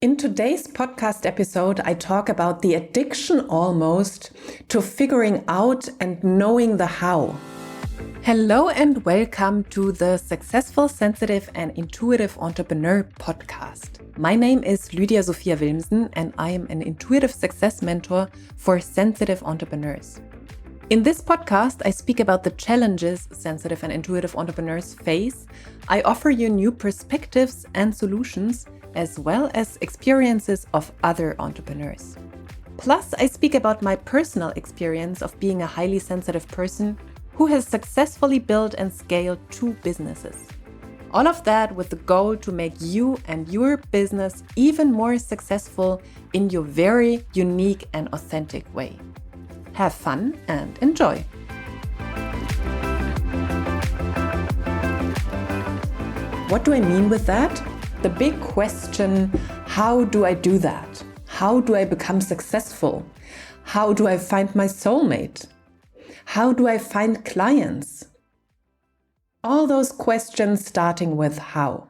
In today's podcast episode, I talk about the addiction almost to figuring out and knowing the how. Hello and welcome to the Successful, Sensitive and Intuitive Entrepreneur podcast. My name is Lydia Sophia Wilmsen and I am an intuitive success mentor for sensitive entrepreneurs. In this podcast, I speak about the challenges sensitive and intuitive entrepreneurs face. I offer you new perspectives and solutions, as well as experiences of other entrepreneurs. Plus, I speak about my personal experience of being a highly sensitive person who has successfully built and scaled 2 businesses. All of that with the goal to make you and your business even more successful in your very unique and authentic way. Have fun and enjoy. What do I mean with that? The big question, how do I do that? How do I become successful? How do I find my soulmate? How do I find clients? All those questions starting with how.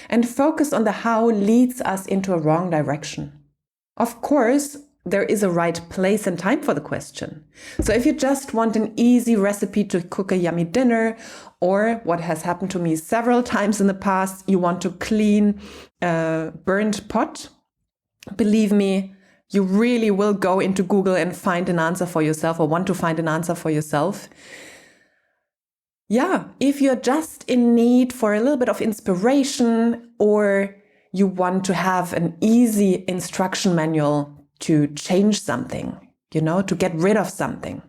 And focus on the how leads us into a wrong direction. Of course, there is a right place and time for the question. So if you just want an easy recipe to cook a yummy dinner, or what has happened to me several times in the past, you want to clean a burnt pot, believe me, you really will go into Google and find an answer for yourself or want to find an answer for yourself. Yeah, if you're just in need for a little bit of inspiration or you want to have an easy instruction manual to change something, to get rid of something,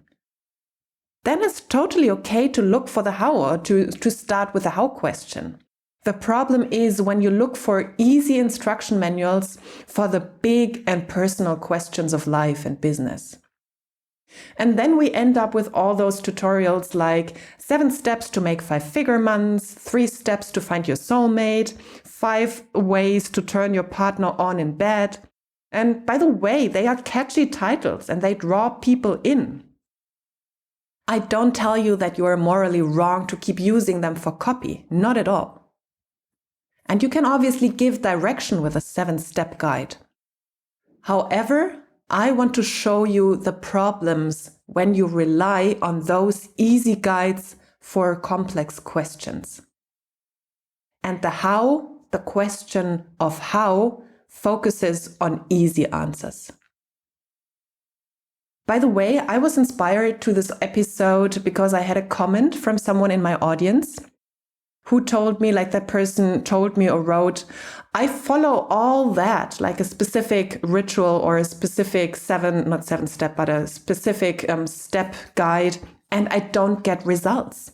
then it's totally okay to look for the how or to start with the how question. The problem is when you look for easy instruction manuals for the big and personal questions of life and business. And then we end up with all those tutorials like 7 steps to make 5-figure months, 3 steps to find your soulmate, 5 ways to turn your partner on in bed. And by the way, they are catchy titles and they draw people in. I don't tell you that you are morally wrong to keep using them for copy, not at all. And you can obviously give direction with a 7-step guide. However, I want to show you the problems when you rely on those easy guides for complex questions. And the how, the question of how, focuses on easy answers. By the way, I was inspired to this episode because I had a comment from someone in my audience who told me, like that person told me or wrote, I follow all that, like a specific ritual or a specific not 7-step, but a specific step guide, and I don't get results.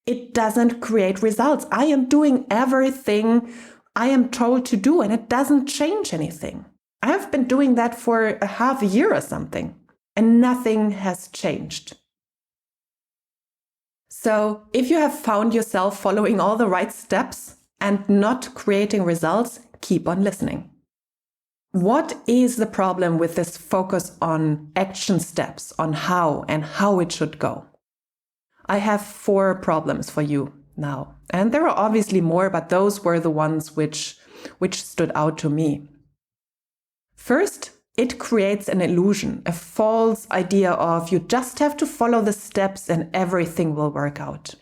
It doesn't create results. I am doing everything I am told to do, and it doesn't change anything. I have been doing that for a half a year or something, and nothing has changed. So if you have found yourself following all the right steps and not creating results, keep on listening. What is the problem with this focus on action steps, on how and how it should go? I have 4 problems for you now. And there are obviously more, but those were the ones which stood out to me. First, it creates an illusion, a false idea of you just have to follow the steps and everything will work out.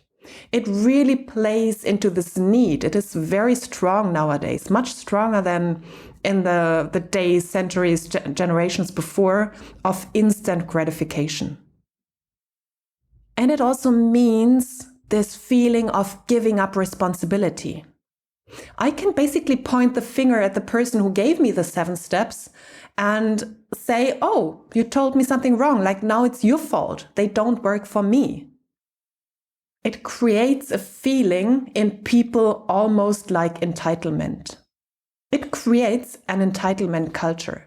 It really plays into this need. It is very strong nowadays, much stronger than in the days, centuries, generations before, of instant gratification. And it also means this feeling of giving up responsibility. I can basically point the finger at the person who gave me the 7 steps and say, oh, you told me something wrong, like now it's your fault. They don't work for me. It creates a feeling in people almost like entitlement. It creates an entitlement culture.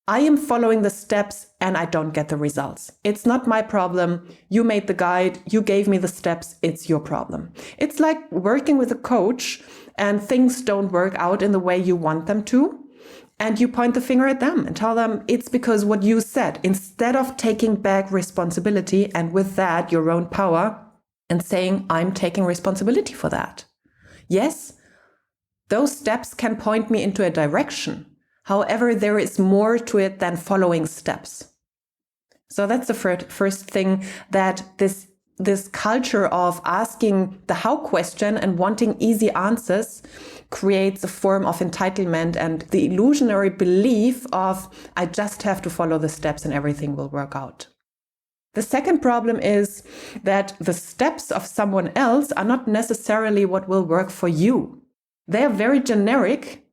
I am following the steps and I don't get the results. It's not my problem. You made the guide. You gave me the steps. It's your problem. It's like working with a coach and things don't work out in the way you want them to. And you point the finger at them and tell them it's because what you said, instead of taking back responsibility and with that your own power and saying, I'm taking responsibility for that. Yes, those steps can point me into a direction, However, there is more to it than following steps. So that's the first thing, that this culture of asking the how question and wanting easy answers creates a form of entitlement and the illusionary belief of, I just have to follow the steps and everything will work out. The second problem is that the steps of someone else are not necessarily what will work for you. They are very generic,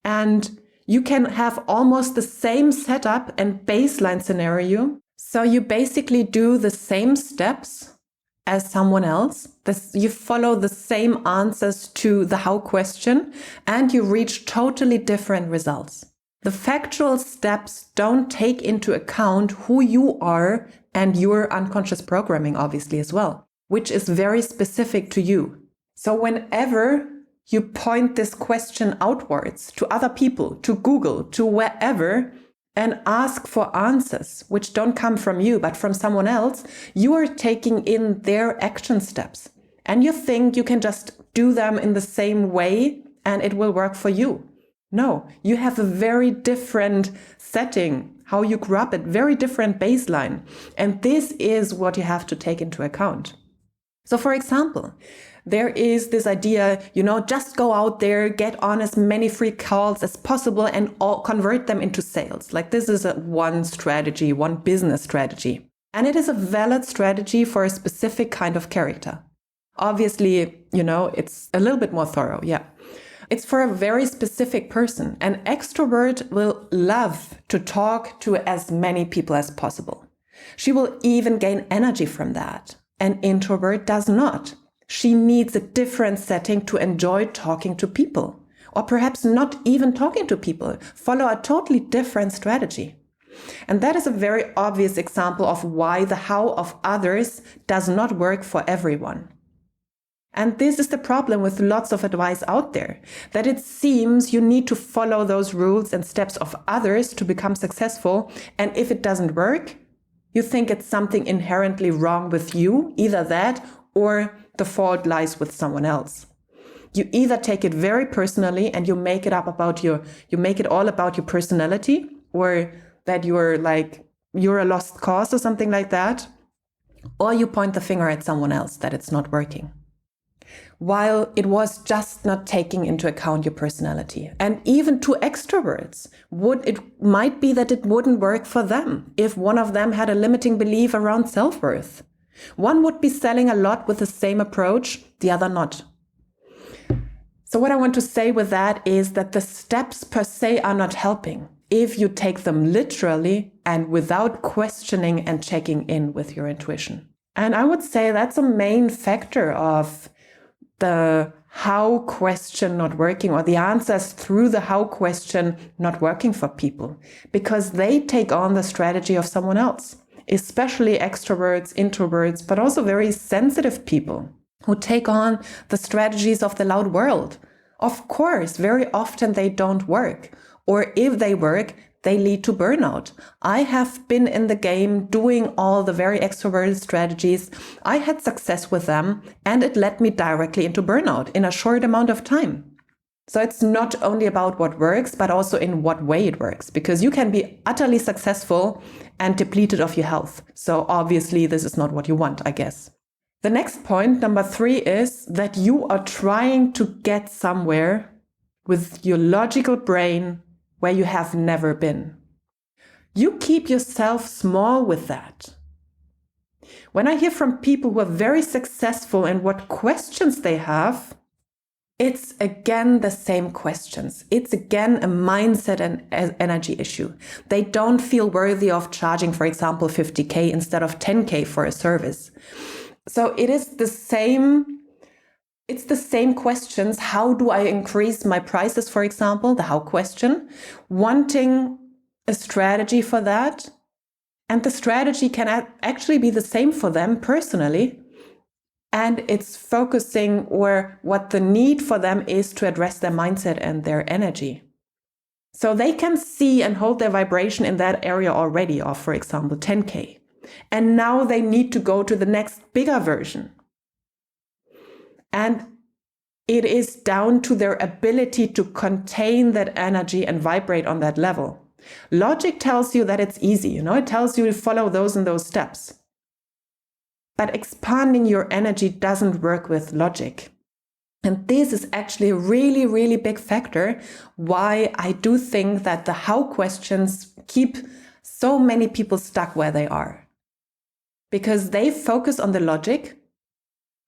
and you can have almost the same setup and baseline scenario. So you basically do the same steps as someone else. You follow the same answers to the how question, and you reach totally different results. The factual steps don't take into account who you are and your unconscious programming, obviously, as well, which is very specific to you. So whenever you point this question outwards to other people, to Google, to wherever, and ask for answers which don't come from you but from someone else, you are taking in their action steps. And you think you can just do them in the same way and it will work for you. No, you have a very different setting, how you grew up at, very different baseline. And this is what you have to take into account. So for example, there is this idea, just go out there, get on as many free calls as possible and convert them into sales. Like this is one strategy, one business strategy. And it is a valid strategy for a specific kind of character. Obviously, it's a little bit more thorough. Yeah. It's for a very specific person. An extrovert will love to talk to as many people as possible. She will even gain energy from that. An introvert does not. She needs a different setting to enjoy talking to people, or perhaps not even talking to people, follow a totally different strategy. And that is a very obvious example of why the how of others does not work for everyone. And this is the problem with lots of advice out there, that it seems you need to follow those rules and steps of others to become successful. And if it doesn't work, you think it's something inherently wrong with you, either that or the fault lies with someone else. You either take it very personally and you make it all about your personality, or that you're a lost cause or something like that, or you point the finger at someone else that it's not working. While it was just not taking into account your personality. And even to extroverts, it might be that it wouldn't work for them if one of them had a limiting belief around self-worth. One would be selling a lot with the same approach, the other not. So what I want to say with that is that the steps per se are not helping if you take them literally and without questioning and checking in with your intuition. And I would say that's a main factor of the how question not working, or the answers through the how question not working for people, because they take on the strategy of someone else, especially extroverts, introverts, but also very sensitive people who take on the strategies of the loud world. Of course, very often they don't work, or if they work, they lead to burnout. I have been in the game doing all the very extroverted strategies. I had success with them, and it led me directly into burnout in a short amount of time. So it's not only about what works, but also in what way it works, because you can be utterly successful and depleted of your health. So obviously this is not what you want, I guess. The next point, number 3, is that you are trying to get somewhere with your logical brain where you have never been. You keep yourself small with that. When I hear from people who are very successful and what questions they have, it's again the same questions. It's again a mindset and energy issue. They don't feel worthy of charging, for example, 50K instead of 10K for a service. So it is the same. It's the same questions. How do I increase my prices, for example, the how question, wanting a strategy for that. And the strategy can actually be the same for them personally. And it's focusing or what the need for them is to address their mindset and their energy. So they can see and hold their vibration in that area already of, for example, 10K. And now they need to go to the next bigger version. And It is down to their ability to contain that energy and vibrate on that level. Logic tells you that it's easy, it tells you to follow those and those steps. But expanding your energy doesn't work with logic. And this is actually a really, really big factor why I do think that the how questions keep so many people stuck where they are. Because they focus on the logic,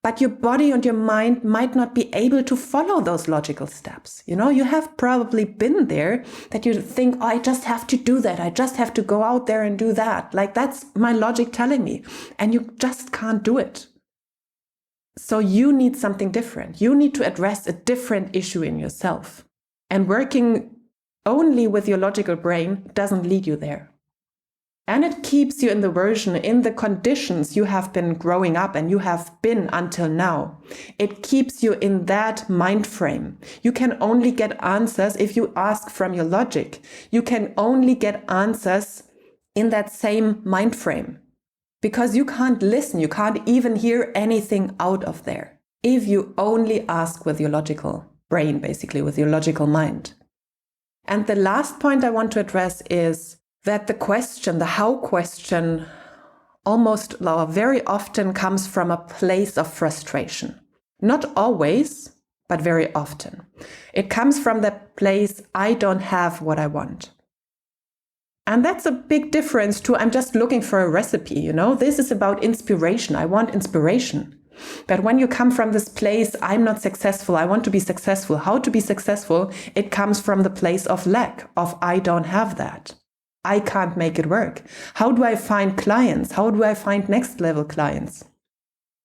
but your body and your mind might not be able to follow those logical steps. You have probably been there that you think, oh, I just have to do that. I just have to go out there and do that. Like that's my logic telling me. And you just can't do it. So you need something different. You need to address a different issue in yourself. And working only with your logical brain doesn't lead you there. And it keeps you in the version, in the conditions you have been growing up and you have been until now. It keeps you in that mind frame. You can only get answers if you ask from your logic. You can only get answers in that same mind frame. Because you can't listen, you can't even hear anything out of there. If you only ask with your logical brain, basically, with your logical mind. And the last point I want to address is that the question, the how question, almost or very often comes from a place of frustration. Not always, but very often. It comes from the place, I don't have what I want. And that's a big difference to, I'm just looking for a recipe, This is about inspiration. I want inspiration. But when you come from this place, I'm not successful, I want to be successful. How to be successful? It comes from the place of lack, of I don't have that. I can't make it work. How do I find clients? How do I find next level clients?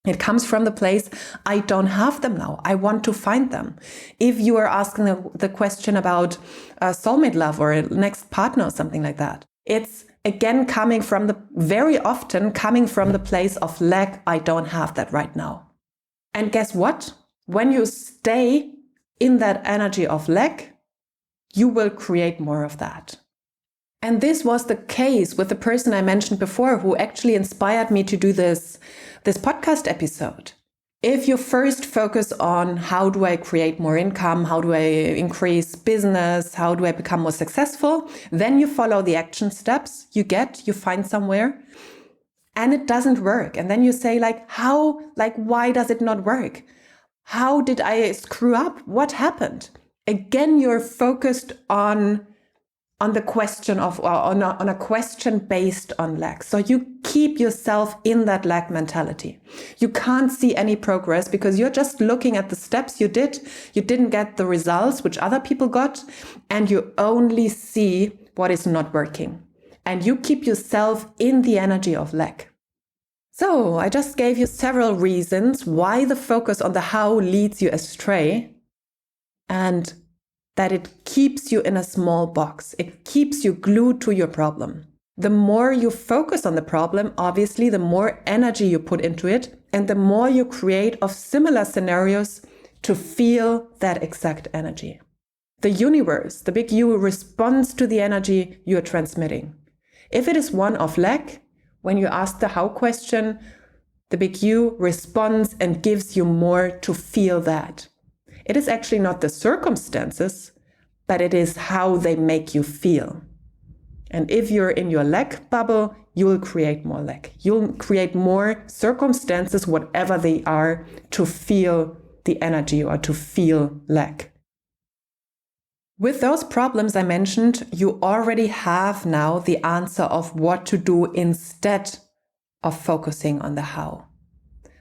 It comes from the place, I don't have them now. I want to find them. If you are asking the question about soulmate love or a next partner or something like that, it's again very often coming from the place of lack. I don't have that right now. And guess what? When you stay in that energy of lack, you will create more of that. And this was the case with the person I mentioned before who actually inspired me to do this podcast episode. If you first focus on how do I create more income, how do I increase business, how do I become more successful, then you follow the action steps you find somewhere, and it doesn't work. And then you say why does it not work? How did I screw up? What happened? Again, you're focused on the question on a question based on lack. So you keep yourself in that lack mentality. You can't see any progress because you're just looking at the steps you did. You didn't get the results which other people got, and you only see what is not working. And you keep yourself in the energy of lack. So I just gave you several reasons why the focus on the how leads you astray, and that it keeps you in a small box. It keeps you glued to your problem. The more you focus on the problem, obviously, the more energy you put into it, and the more you create of similar scenarios to feel that exact energy. The universe, the big U, responds to the energy you are transmitting. If it is one of lack, when you ask the how question, the big U responds and gives you more to feel that. It is actually not the circumstances, but it is how they make you feel. And if you're in your lack bubble, you will create more lack. You'll create more circumstances, whatever they are, to feel the energy or to feel lack. With those problems I mentioned, you already have now the answer of what to do instead of focusing on the how.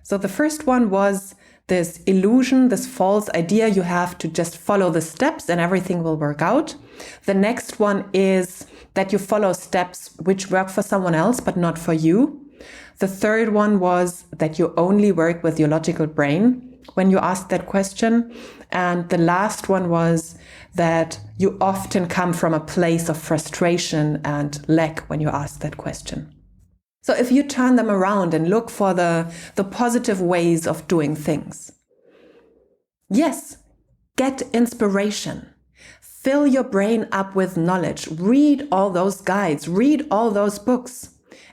So the first one was this illusion, this false idea you have to just follow the steps and everything will work out. The next one is that you follow steps which work for someone else but not for you. The third one was that you only work with your logical brain when you ask that question. And the last one was that you often come from a place of frustration and lack when you ask that question. So if you turn them around and look for the positive ways of doing things. Yes, get inspiration. Fill your brain up with knowledge. Read all those guides. Read all those books.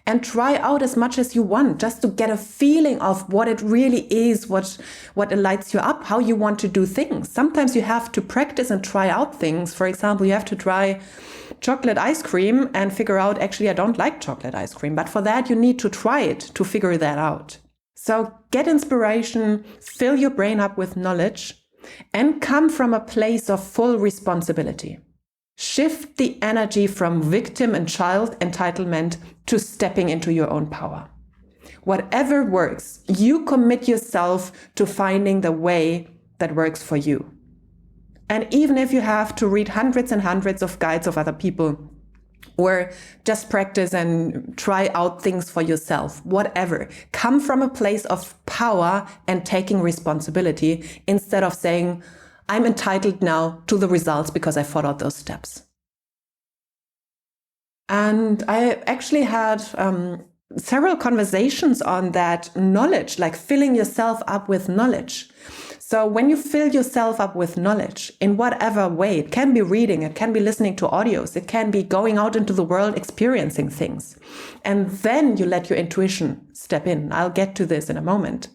and try out as much as you want, just to get a feeling of what it really is, what lights you up, how you want to do things. Sometimes you have to practice and try out things. For example, you have to try chocolate ice cream and figure out, actually, I don't like chocolate ice cream. But for that, you need to try it to figure that out. So get inspiration, fill your brain up with knowledge, and come from a place of full responsibility. Shift the energy from victim and child entitlement to stepping into your own power. Whatever works, you commit yourself to finding the way that works for you. And even if you have to read hundreds and hundreds of guides of other people, or just practice and try out things for yourself, whatever. Come from a place of power and taking responsibility instead of saying, I'm entitled now to the results because I followed those steps. And I actually had several conversations on that knowledge, like filling yourself up with knowledge. So when you fill yourself up with knowledge in whatever way, it can be reading, it can be listening to audios, it can be going out into the world, experiencing things. And then you let your intuition step in. I'll get to this in a moment.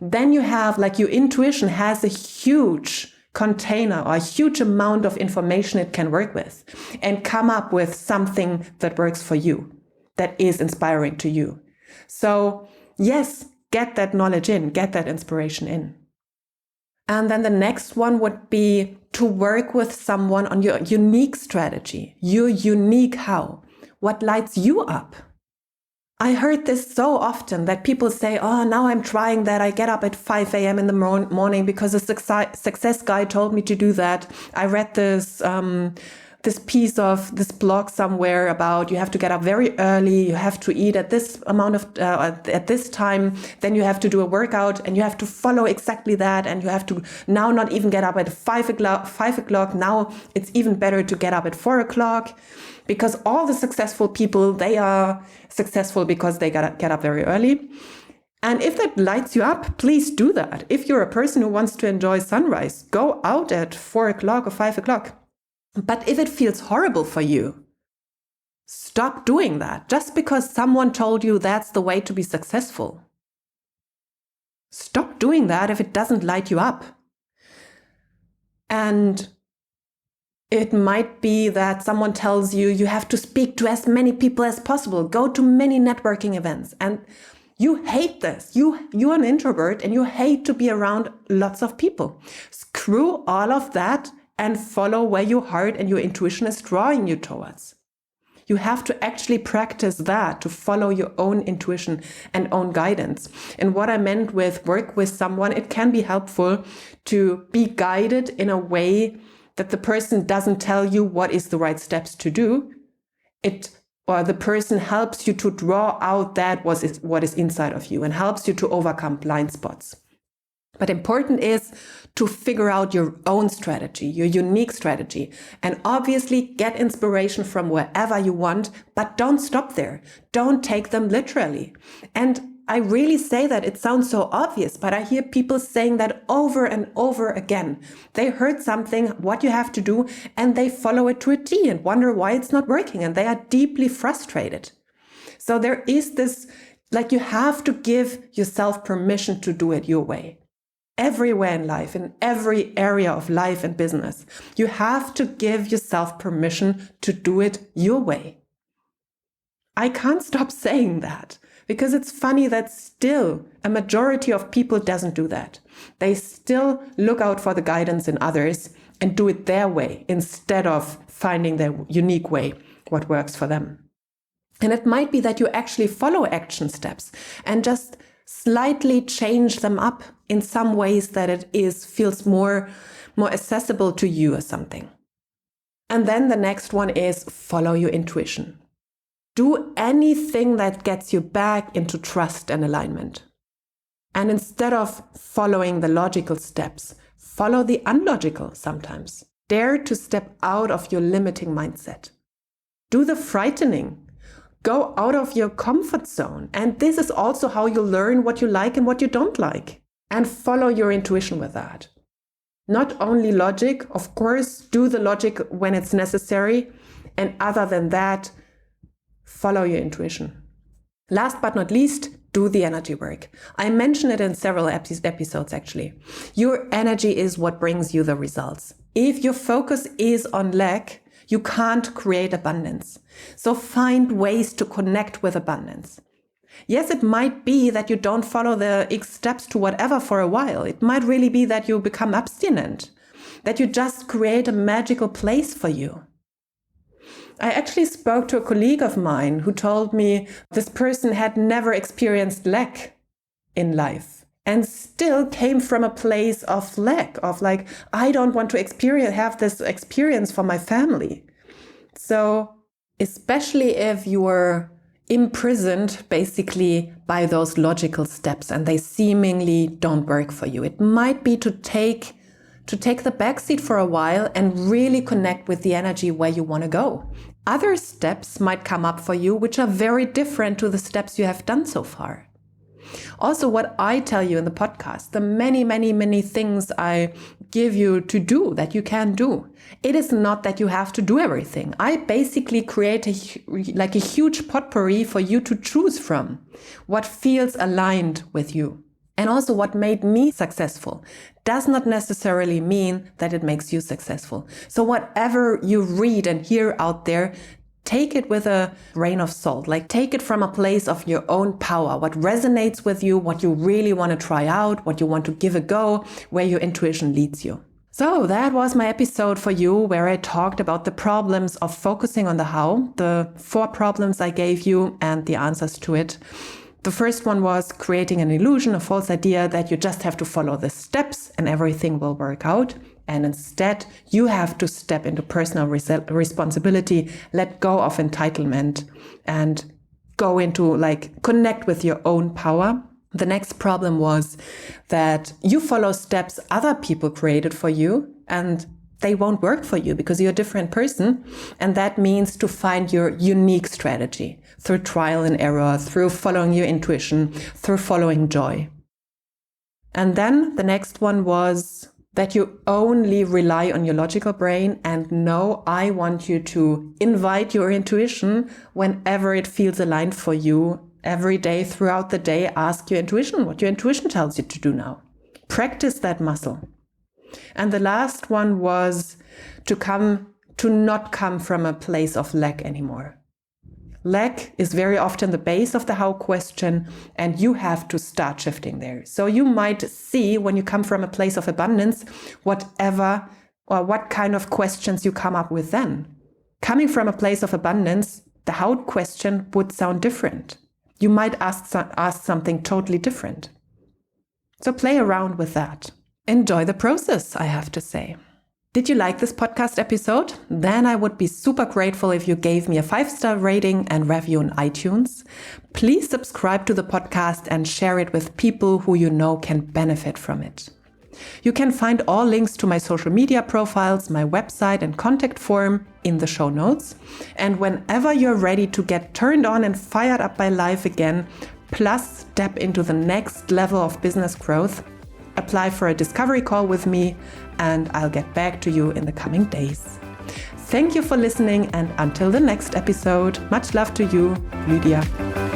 Then you have, like, your intuition has a huge container or a huge amount of information it can work with and come up with something that works for you, that is inspiring to you. So yes, get that knowledge in, get that inspiration in. And then the next one would be to work with someone on your unique strategy, your unique how, what lights you up. I heard this so often that people say, oh, now I'm trying that. I get up at 5 a.m. in the morning because a success guy told me to do that. I read this piece of this blog somewhere about you have to get up very early, you have to eat at this amount of at this time, then you have to do a workout and you have to follow exactly that, and you have to now not even get up at 5 o'clock. Now it's even better to get up at 4 o'clock, because all the successful people, they are successful because they get up very early. And if that lights you up, please do that. If you're a person who wants to enjoy sunrise, go out at 4 o'clock or 5 o'clock. But if it feels horrible for you, stop doing that just because someone told you that's the way to be successful. Stop doing that if it doesn't light you up. And it might be that someone tells you you have to speak to as many people as possible, go to many networking events, and you hate this. You're an introvert and you hate to be around lots of people. Screw all of that and follow where your heart and your intuition is drawing you towards. You have to actually practice that, to follow your own intuition and own guidance. And what I meant with work with someone, it can be helpful to be guided in a way that the person doesn't tell you what is the right steps to do. Or the person helps you to draw out that what is inside of you and helps you to overcome blind spots. But important is to figure out your own strategy, your unique strategy, and obviously get inspiration from wherever you want, but don't stop there. Don't take them literally. And I really say that, it sounds so obvious, but I hear people saying that over and over again. They heard something, what you have to do, and they follow it to a T and wonder why it's not working, and they are deeply frustrated. So there is this, like, you have to give yourself permission to do it your way. Everywhere in life, in every area of life and business, you have to give yourself permission to do it your way. I can't stop saying that because it's funny that still a majority of people doesn't do that. They still look out for the guidance in others and do it their way instead of finding their unique way, what works for them. And it might be that you actually follow action steps and just slightly change them up in some ways that it feels more accessible to you or something. And then the next one is follow your intuition. Do anything that gets you back into trust and alignment. And instead of following the logical steps, follow the unlogical sometimes. Dare to step out of your limiting mindset. Do the frightening. Go out of your comfort zone. And this is also how you learn what you like and what you don't like. And follow your intuition with that. Not only logic, of course, do the logic when it's necessary. And other than that, follow your intuition. Last but not least, do the energy work. I mentioned it in several episodes actually. Your energy is what brings you the results. If your focus is on lack, you can't create abundance. So find ways to connect with abundance. Yes, it might be that you don't follow the X steps to whatever for a while. It might really be that you become abstinent, that you just create a magical place for you. I actually spoke to a colleague of mine who told me this person had never experienced lack in life and still came from a place of lack, of like, I don't want to have this experience for my family. So especially if you're imprisoned basically by those logical steps and they seemingly don't work for you, it might be to take the backseat for a while and really connect with the energy where you want to go. Other steps might come up for you, which are very different to the steps you have done so far. Also, what I tell you in the podcast, the many, many, many things I give you to do that you can do. It is not that you have to do everything. I basically create a huge potpourri for you to choose from, what feels aligned with you. And also what made me successful does not necessarily mean that it makes you successful. So whatever you read and hear out there, take it with a grain of salt. Like take it from a place of your own power, what resonates with you, what you really want to try out, what you want to give a go, where your intuition leads you. So that was my episode for you where I talked about the problems of focusing on the how, the 4 problems I gave you and the answers to it. The first one was creating an illusion, a false idea that you just have to follow the steps and everything will work out. And instead, you have to step into personal responsibility, let go of entitlement, and go into connect with your own power. The next problem was that you follow steps other people created for you and they won't work for you because you're a different person. And that means to find your unique strategy through trial and error, through following your intuition, through following joy. And then the next one was that you only rely on your logical brain and no, I want you to invite your intuition whenever it feels aligned for you. Every day throughout the day, ask your intuition what your intuition tells you to do now. Practice that muscle. And the last one was to not come from a place of lack anymore. Lack is very often the base of the how question, and you have to start shifting there. So you might see when you come from a place of abundance, what kind of questions you come up with then. Coming from a place of abundance, the how question would sound different. You might ask something totally different. So play around with that. Enjoy the process, I have to say. Did you like this podcast episode? Then I would be super grateful if you gave me a 5-star rating and review on iTunes. Please subscribe to the podcast and share it with people who you know can benefit from it. You can find all links to my social media profiles, my website and contact form in the show notes. And whenever you're ready to get turned on and fired up by life again, plus step into the next level of business growth, apply for a discovery call with me and I'll get back to you in the coming days. Thank you for listening and until the next episode, much love to you, Lydia.